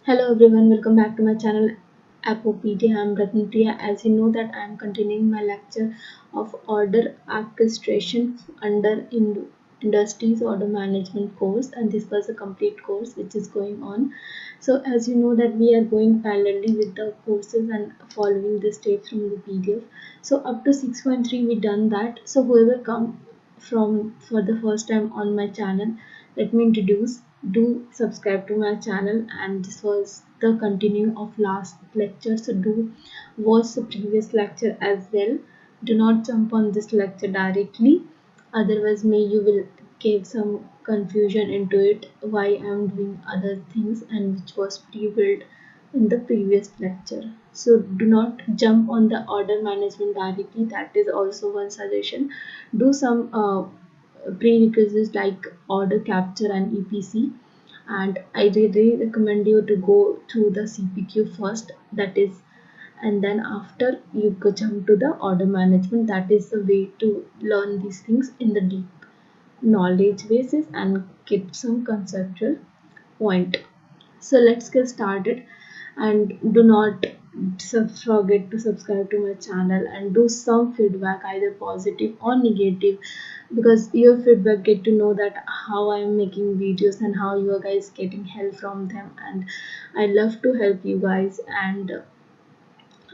Hello everyone, welcome back to my channel Apopedia. I am Ratnapriya. As you know that I am continuing my lecture of order orchestration under industries order management course, and this was a complete course which is going on. So as you know that we are going parallelly with the courses and following the steps from the PDF. So up to 6.3 we done that. So whoever come from for the first time on my channel, let me introduce. Do subscribe to my channel, and this was the continue of last lecture, so do watch the previous lecture as well. Do not jump on this lecture directly, otherwise may you will give some confusion into it why I am doing other things and which was pre-built in the previous lecture. So do not jump on the order management directly, that is also one suggestion. Do some prerequisites like order capture and EPC, and I really recommend you to go through the CPQ first, that is, and then after you go jump to the order management. That is the way to learn these things in the deep knowledge basis and get some conceptual point. So let's get started, and do not forget to subscribe to my channel and do some feedback, either positive or negative, because your feedback get to know that how I am making videos and how you are guys getting help from them, and I love to help you guys, and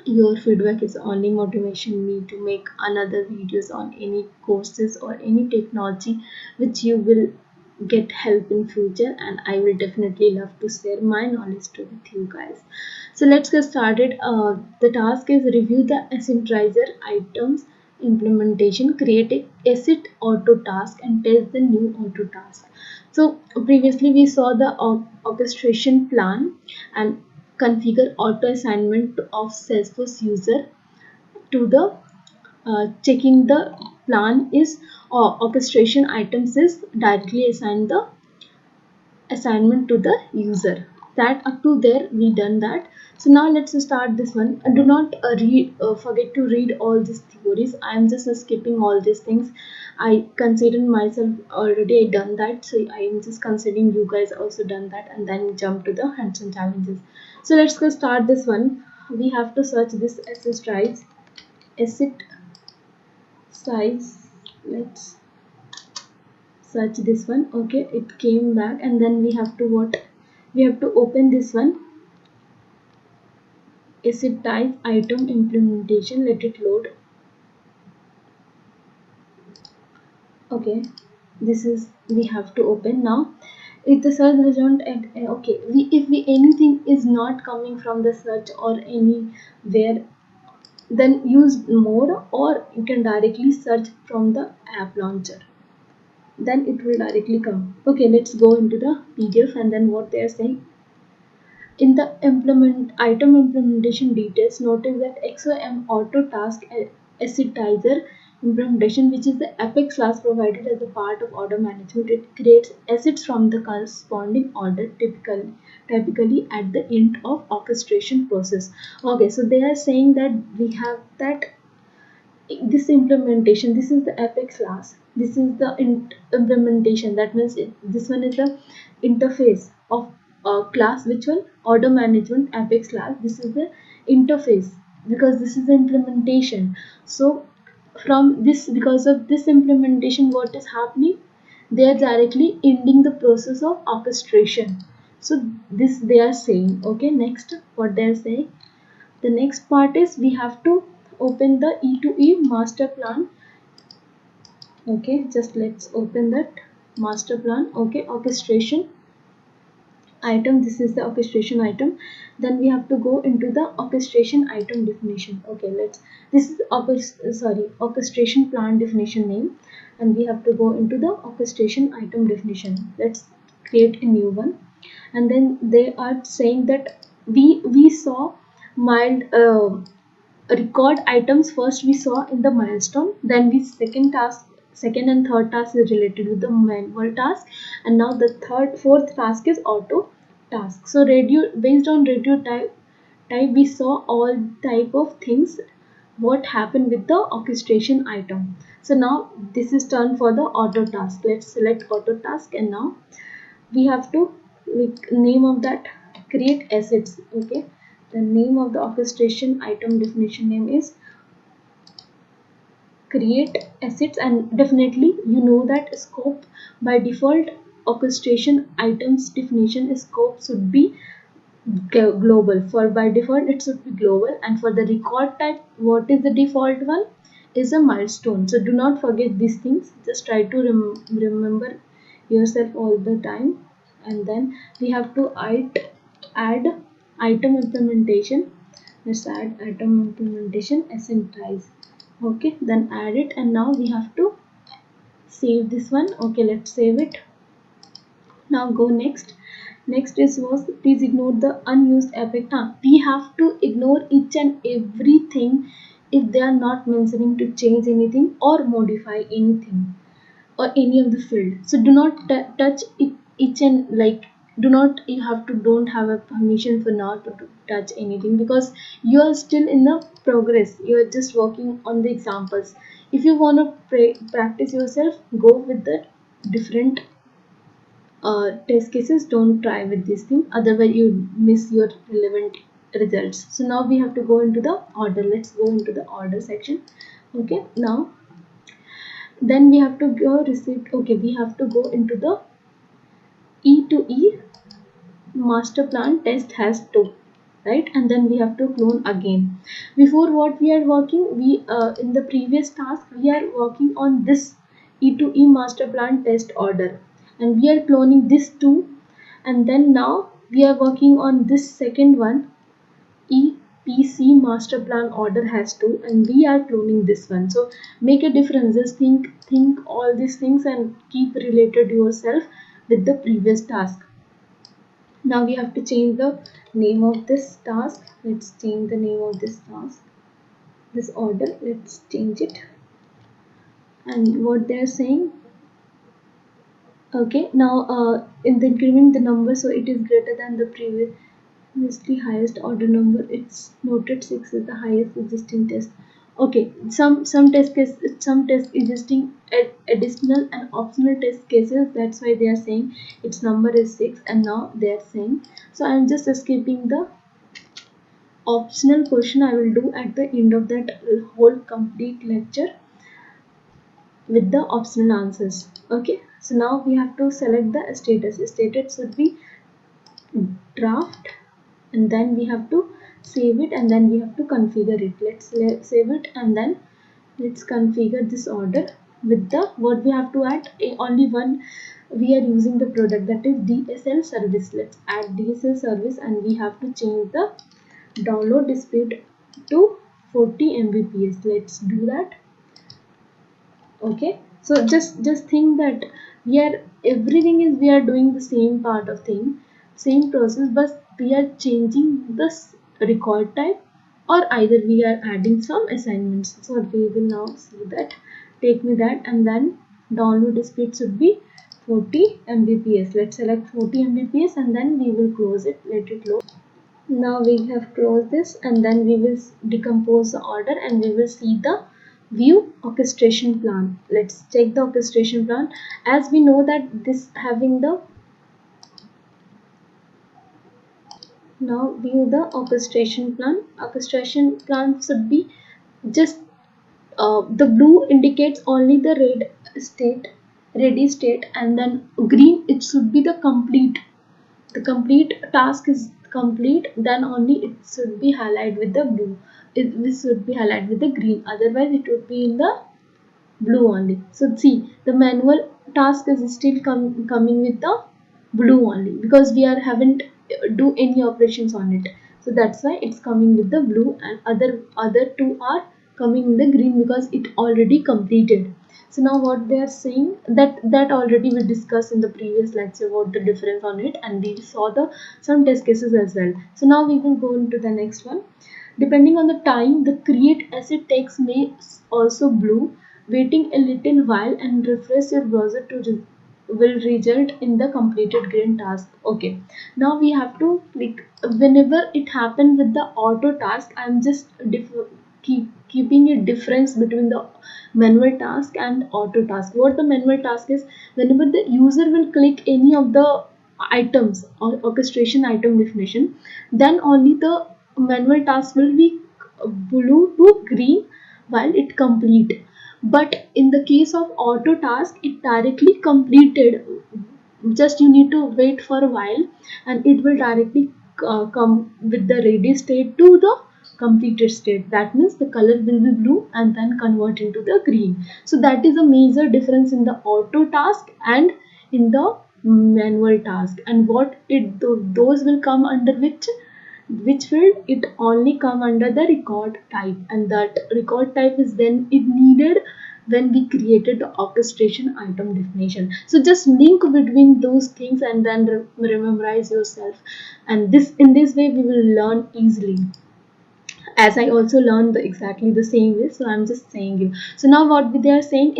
your feedback is only motivation me to make another videos on any courses or any technology which you will get help in future, and I will definitely love to share my knowledge to with you guys. So let's get started. The task is review the Asynchrizer items implementation, create a asset auto task and test the new auto task. So previously we saw the orchestration plan and configure auto assignment of Salesforce user to the checking the plan is orchestration items is directly assigned the assignment to the user. That up to there we done that. So now let's start this one. Do not forget to read all these theories. I am just skipping all these things. I consider myself already I done that, so I am just considering you guys also done that, and then jump to the hands-on challenges. So let's go start this one. We have to search this asset size. Let's search this one. Okay, it came back, and then we have to what, we have to open this one, asset type item implementation. Let it load. Okay, this is we have to open now. If the search result okay, we if we anything is not coming from the search or anywhere, then use more, or you can directly search from the app launcher, then it will directly come. Okay, let's go into the PDF, and then what they are saying. In the implement item implementation details, notice that XOM auto task assetizer implementation, which is the Apex class provided as a part of order management, it creates assets from the corresponding order, typically at the end of orchestration process. Okay, so they are saying that we have that this implementation, this is the Apex class, this is the implementation, that means this one is the interface of class, which one, order management Apex class, this is the interface, because this is the implementation. So from this, because of this implementation, what is happening, they are directly ending the process of orchestration. So this they are saying. Okay, next what they are saying, the next part is we have to open the E2E master plan. Okay, just let's open that master plan. Okay, orchestration item, this is the orchestration item. Then we have to go into the orchestration item definition. Okay, let's, this is orchestration plan definition name, and we have to go into the orchestration item definition. Let's create a new one. And then they are saying that we saw mild record items first we saw in the milestone, then we second and third task is related with the manual task, and now the fourth task is auto task. So radio, based on radio type we saw all type of things what happened with the orchestration item. So now this is turn for the auto task. Let's select auto task, and now we have to like name of that create assets. Okay, the name of the orchestration item definition name is create assets, and definitely you know that scope by default orchestration items definition scope should be global. For by default it should be global, and for the record type, what is the default one is a milestone. So do not forget these things, just try to remember yourself all the time. And then we have to add item implementation. Let's add item implementation asynchronized. Okay, then add it, and now we have to save this one. Okay, let's save it. Now go next. Next is was please ignore the unused effect. We have to ignore each and everything if they are not mentioning to change anything or modify anything or any of the field. So do not touch it, each and like do not you have to don't have a permission for now to touch anything, because you are still in the progress, you are just working on the examples. If you want to practice yourself, go with the different test cases. Don't try with this thing, otherwise you miss your relevant results. So now we have to go into the order. Let's go into the order section. Okay, now then we have to go receipt. Okay, we have to go into the E to E master plan test has to, right? And then we have to clone again. Before what we are working, we in the previous task we are working on this E to E master plan test order, and we are cloning this too. And then now we are working on this second one, EPC master plan order has to, and we are cloning this one. So make a difference, just think all these things and keep related yourself with the previous task. Now we have to change the name of this task. Let's change the name of this task, this order. Let's change it. And what they're saying, okay, now in the increment the number, so it is greater than the previously highest order number. It's noted 6 is the highest existing test. Okay, some test case, some test existing additional and optional test cases, that's why they are saying its number is 6, and now they are saying. So I'm just skipping the optional question. I will do at the end of that whole complete lecture with the optional answers. Okay, so now we have to select the status. Status should be draft, and then we have to save it, and then we have to configure it. Let's save it, and then let's configure this order with the what we have to add. Only one we are using the product, that is DSL service. Let's add DSL service, and we have to change the download speed to 40 Mbps. Let's do that. Okay, so just think that we are everything is we are doing the same part of thing, same process, but we are changing this record type, or either we are adding some assignments. So we will now see that. Take me that, and then download speed should be 40 Mbps. Let's select 40 Mbps, and then we will close it, let it load. Now we have closed this, and then we will decompose the order, and we will see the view orchestration plan. Let's check the orchestration plan. As we know that this having the, now view the orchestration plan. Orchestration plan should be just the blue indicates only the state ready state, and then green it should be the complete. The complete task is complete, then only it should be highlighted with the blue. It should be highlighted with the green, otherwise it would be in the blue only. So see, the manual task is still coming with the blue only, because we are haven't do any operations on it. So that's why it's coming with the blue, and other two are coming in the green because it already completed. So now what they are saying, that already we discussed in the previous lecture about the difference on it, and we saw the some test cases as well. So now we will go into the next one. Depending on the time, the create asset text may also blue. Waiting a little while and refresh your browser to will result in the completed green task. Okay, now we have to click whenever it happens with the auto task. I'm just keeping a difference between the manual task and auto task. What the manual task is, whenever the user will click any of the items or orchestration item definition, then only the manual task will be blue to green while it complete. But in the case of auto task, it directly completed. Just you need to wait for a while, and it will directly come with the ready state to the completed state. That means the color will be blue and then convert into the green. So that is a major difference in the auto task and in the manual task. And what it those will come under which field, it only come under the record type, and that record type is then it needed when we created the orchestration item definition. So just link between those things and then memorize yourself, and this in this way we will learn easily, as I also learned exactly the same way. So I'm just saying you. So now what they are saying,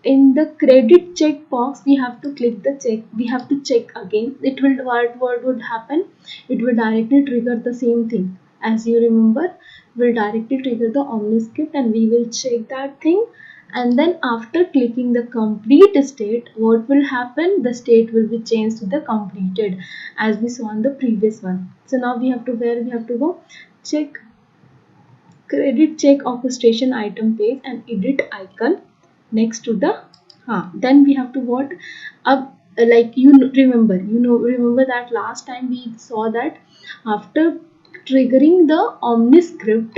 in the credit check box, we have to click the check. We have to check again. It will what would happen? It will directly trigger the same thing. As you remember, will directly trigger the OmniScript, and we will check that thing. And then after clicking the complete state, what will happen? The state will be changed to the completed, as we saw in the previous one. So now we have to where we have to go, check credit check orchestration item page and edit icon next to the then we have to what up, like remember that last time we saw that after triggering the OmniScript,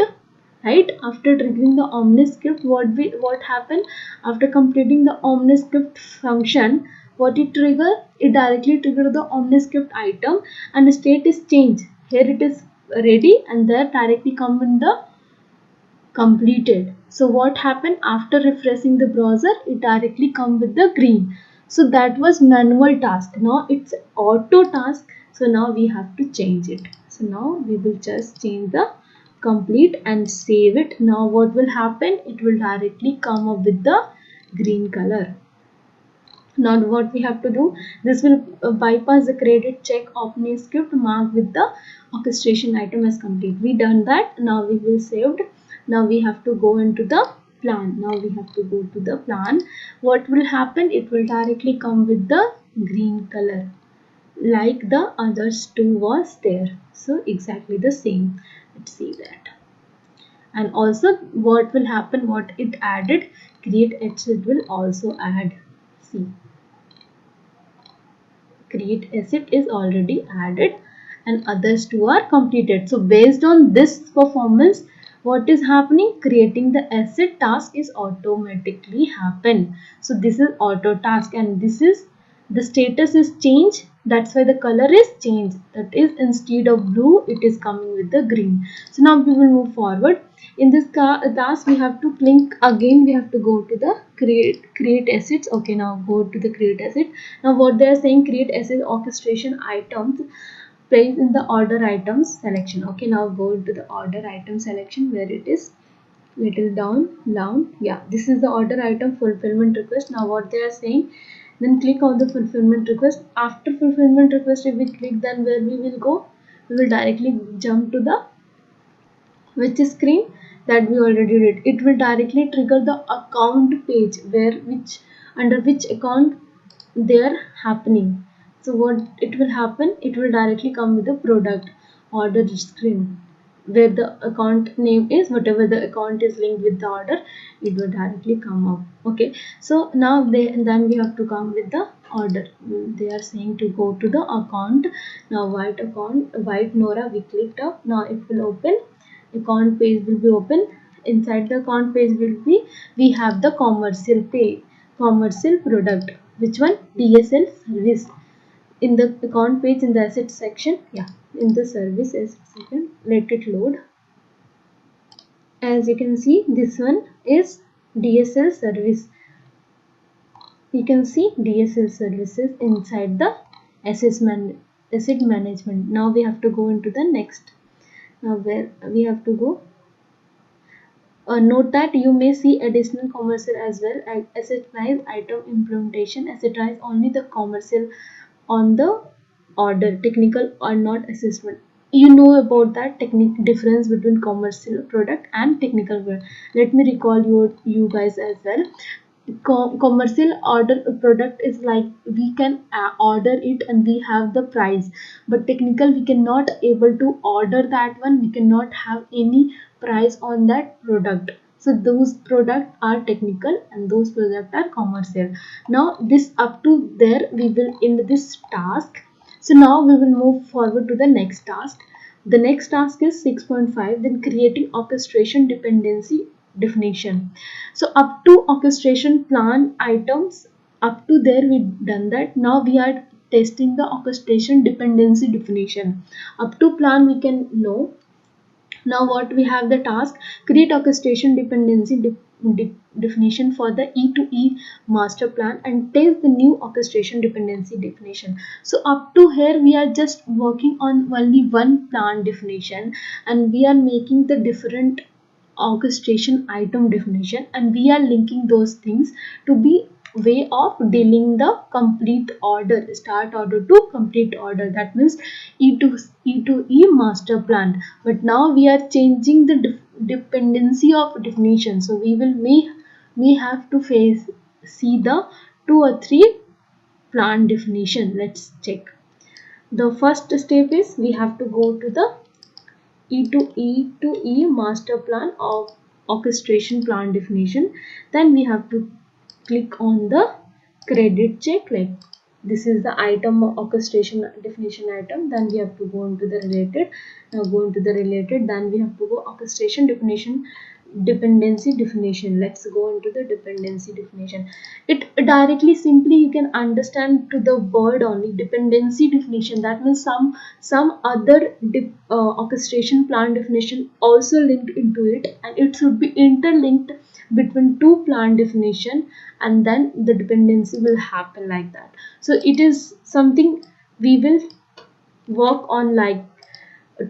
right? After triggering the OmniScript, what happened after completing the OmniScript function? What it trigger? It directly trigger the OmniScript item, and the state is changed. Here it is ready, and there directly come in the completed. So what happened after refreshing the browser? It directly come with the green. So that was manual task. Now it's auto task. So now we have to change it. So now we will just change the complete and save it. Now what will happen? It will directly come up with the green color. Now what we have to do, this will bypass the credit check OmniScript mark with the orchestration item as complete. We done that. Now we will saved. Now we have to go into the plan. Now we have to go to the plan. What will happen? It will directly come with the green color, like the others two was there. So exactly the same. Let's see that. And also what will happen, what it added, create exit will also add. See, create asset is already added and others two are completed. So based on this performance, what is happening? Creating the asset task is automatically happen. So this is auto task, and this is the status is changed. That's why the color is changed. That is, instead of blue, it is coming with the green. So now we will move forward. In this task, we have to link again. We have to go to the create assets. Okay, now go to the create asset. Now what they are saying, create asset orchestration items place in the order items selection. Okay, now go into the order item selection where it is little down. Yeah, this is the order item fulfillment request. Now what they are saying, then click on the fulfillment request. After fulfillment request, if we click, then where we will go, we will directly jump to the which screen that we already did. It will directly trigger the account page where which under which account they are happening. So what it will happen, it will directly come with the product order screen where the account name is, whatever the account is linked with the order, it will directly come up. Okay, so now then we have to come with the order. They are saying to go to the account. Now white Nora, we clicked up. Now it will open, account page will be open. Inside the account page will be, we have the commercial product. Which one? DSL service. In the account page, in the asset section, yeah, in the service asset section, let it load. As you can see, this one is DSL service. You can see DSL services inside the asset management. Now we have to go into the next. Now where we have to go, note that you may see additional commercial as well. Asset-wise item implementation, asset-wise only the commercial on the order, technical or not assessment. you know about that technique difference between commercial product and technical product. Let me recall you guys as well. Commercial order product is like we can order it and we have the price, but technical we cannot able to order that one, we cannot have any price on that product. So those products are technical and those products are commercial. Now this up to there we will end this task. So now we will move forward to the next task. The next task is 6.5, then creating orchestration dependency definition. So up to orchestration plan items, up to there we done that. Now we are testing the orchestration dependency definition. Up to plan we can know. Now what we have the task, create orchestration dependency definition for the E2E master plan and test the new orchestration dependency definition. So up to here we are just working on only one plan definition, and we are making the different orchestration item definition, and we are linking those things to be way of dealing the complete order, start order to complete order, that means E2E master plan. But now we are changing the dependency of definition, so we will may have to see the 2 or 3 plan definition. Let's check. The first step is we have to go to the E2E master plan of orchestration plan definition. Then we have to click on the credit check, like this is the item orchestration definition item. Then we have to go into the related. Now go into the related, then we have to go orchestration definition dependency definition. Let's go into the dependency definition. It directly simply you can understand to the word only dependency definition, that means some other orchestration plan definition also linked into it, and it should be interlinked between 2 plan definition, and then the dependency will happen like that. So it is something we will work on, like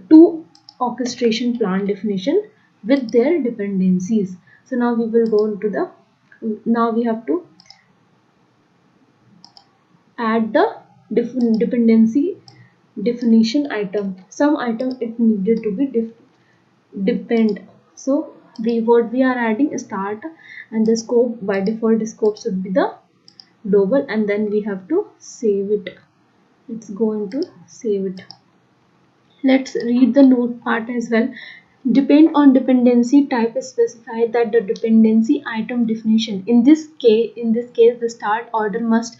2 orchestration plan definition with their dependencies. So now we will go into the, now we have to add the dependency definition item. Some item it needed to be depend. So what we are adding is start, and the scope by default the scope should be the global, and then we have to save it. Let's go into save it. Let's read the note part as well. Depend on dependency type specify that the dependency item definition. In this case, the start order must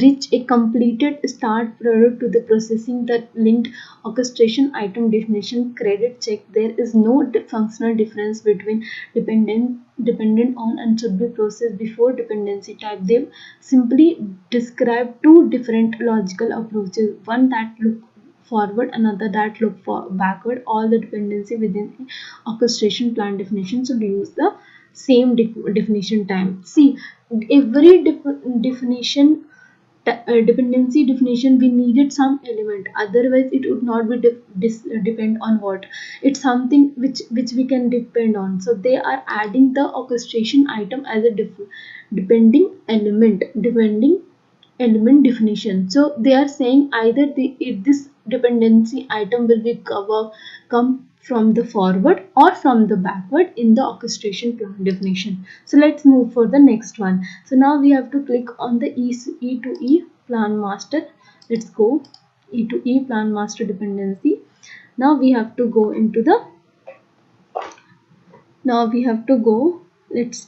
reach a completed start prior to the processing the linked orchestration item definition credit check. There is no functional difference between dependent on and should be processed before dependency type. They simply describe 2 different logical approaches, one that look forward, another that look for backward. All the dependency within the orchestration plan definition should use the same definition time. See, every definition dependency definition we needed some element, otherwise it would not be depend on what, it's something which we can depend on. So they are adding the orchestration item as a depending element definition. So they are saying either this dependency item will be come from the forward or from the backward in the orchestration plan definition. So let's move for the next one. So now we have to click on the E2E plan master. Let's go E2E plan master dependency. Now we have to go into the, let's,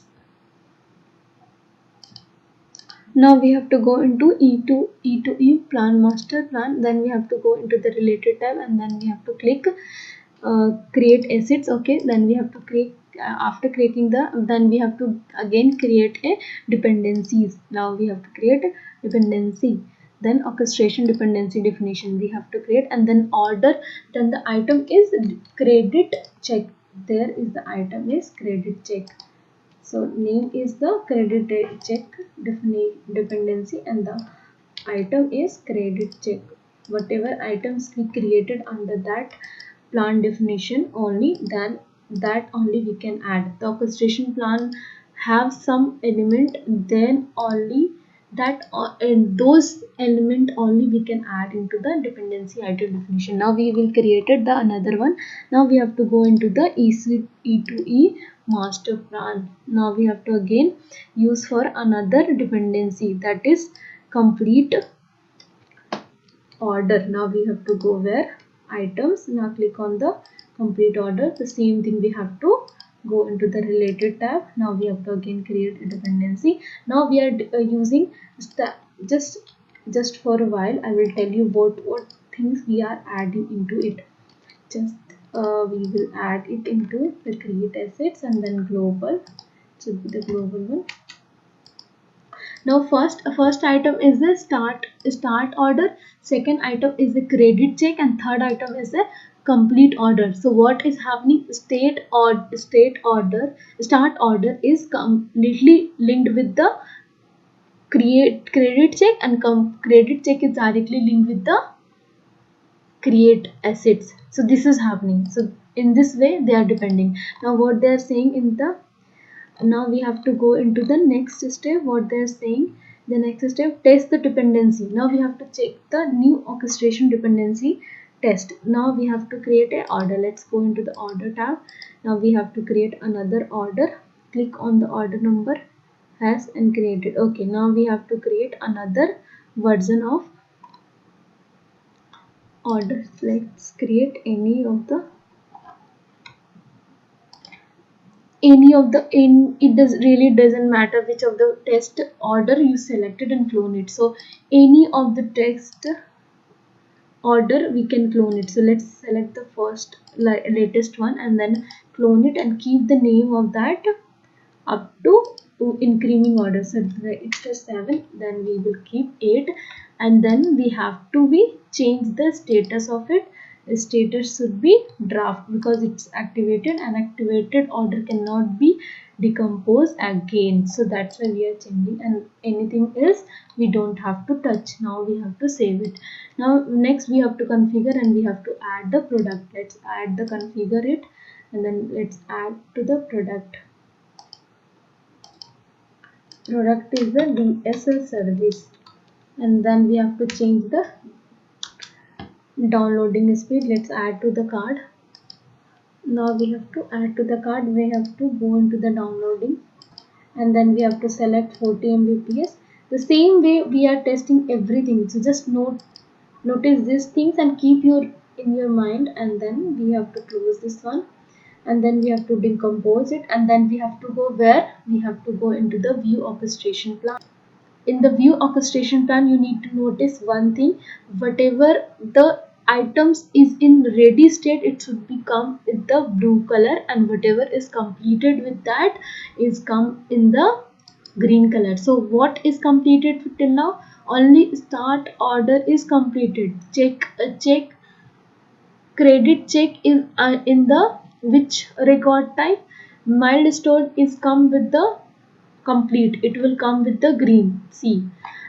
now we have to go into E2E plan master plan. Then we have to go into the related tab, and then we have to click create assets. Okay, then we have to create after creating the, then we have to again create a dependencies. Now we have to create a dependency, then orchestration dependency definition we have to create, and then order. Then the item is credit check. There is the item is credit check. So name is the credit check dependency, and the item is credit check. Whatever items we created under that plan definition only, then that only we can add. The orchestration plan have some element, then only that and those element only we can add into the dependency item definition. Now we will created the another one. Now we have to go into the E2E master plan. Now we have to again use for another dependency, that is complete order. Now we have to go where items. Now click on the complete order. The same thing we have to go into the related tab. Now we have to again create a dependency. Now we are using just just for a while I will tell you what things we are adding into it. Just we will add it into the create assets and then global, should be the global one. Now first item is the start order, second item is the credit check, and third item is the complete order. So what is happening, state order start order is completely linked with the create credit check, and credit check is directly linked with the create assets. So this is happening. So in this way they are depending. Now what they are saying in the, now we have to go into the next step. What they're saying, the next step, test the dependency. Now we have to check the new orchestration dependency test. Now we have to create a order. Let's go into the order tab. Now we have to create another order. Click on the order number has and created. Okay, now we have to create another version of order. Let's create any of the in it does really doesn't matter which of the test order you selected and clone it. So any of the text order we can clone it. So let's select the first latest one and then clone it and keep the name of that up to increasing order. So it's a 7, then we will keep 8, and then we have to be change the status of it. The status should be draft because it's activated, and activated order cannot be decomposed again. So that's why we are changing, and anything else we don't have to touch. Now we have to save it. Now next we have to configure and we have to add the product. Let's add the configure it, and then let's add to the product. Product is the DSL service, and then we have to change the downloading speed. Let's add to the card. Now we have to add to the card. We have to go into the downloading, and then we have to select 40 Mbps. The same way we are testing everything. So just notice these things and keep your in your mind, and then we have to close this one, and then we have to decompose it, and then we have to go where we have to go into the view orchestration plan. In the view orchestration plan you need to notice one thing: whatever the items is in ready state, it should become with the blue color, and whatever is completed with that is come in the green color. So what is completed till now? Only start order is completed. Check credit check is in the which record type. Milestone is come with the complete, it will come with the green C,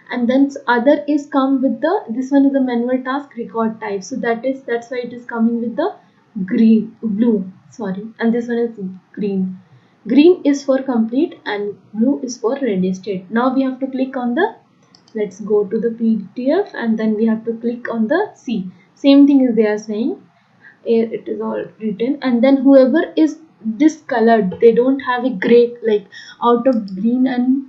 and then other is come with the, this one is a manual task record type, so that's why it is coming with the green blue, sorry, and this one is green. Green is for complete and blue is for ready state. Now we have to click on the, let's go to the PDF, and then we have to click on the C. Same thing is they are saying, it is all written, and then whoever is discolored, they don't have a gray, like out of green and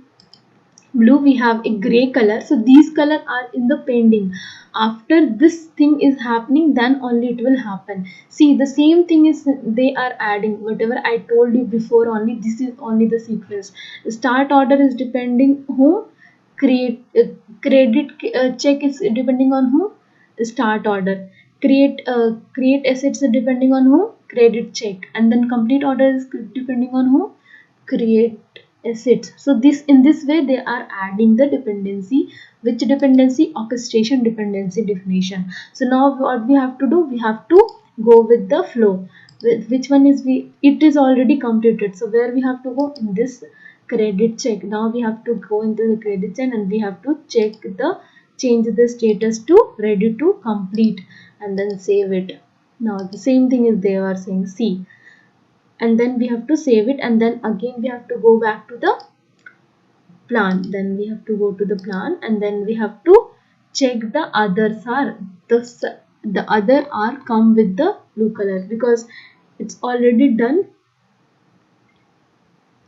blue we have a gray color, so these color are in the pending. After this thing is happening, then only it will happen. See, the same thing is they are adding whatever I told you before, only this is only the sequence. Start order is depending who, create credit check is depending on who, start order. Create assets is depending on who, credit check, and then complete order is depending on who, create assets. So this, in this way they are adding the dependency. Which dependency? Orchestration dependency definition. So now what we have to do, we have to go with the flow. Which one is we, it is already completed, so where we have to go, in this credit check. Now we have to go into the credit check, and we have to check the, change the status to ready to complete, and then save it. Now the same thing is they are saying C, and then we have to save it, and then again we have to go back to the plan. Then we have to go to the plan, and then we have to check the others are the other are come with the blue color because it's already done.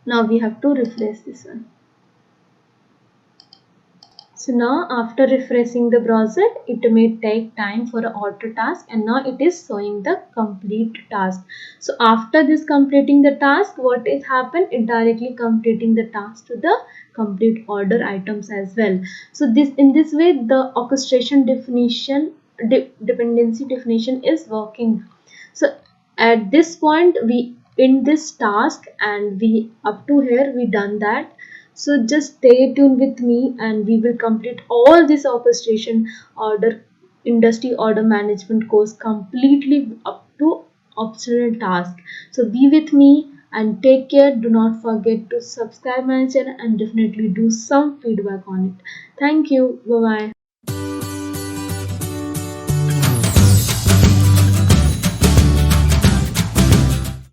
Now we have to refresh this one. So now after refreshing the browser, it may take time for an auto task, and now it is showing the complete task. So after this completing the task, what is happened? It directly completing the task to the complete order items as well. So this in this way the orchestration definition dependency definition is working. So at this point we in this task, and we up to here we done that. So just stay tuned with me, and we will complete all this orchestration order industry order management course completely up to optional task. So be with me and take care. Do not forget to subscribe my channel and definitely do some feedback on it. Thank you. Bye bye.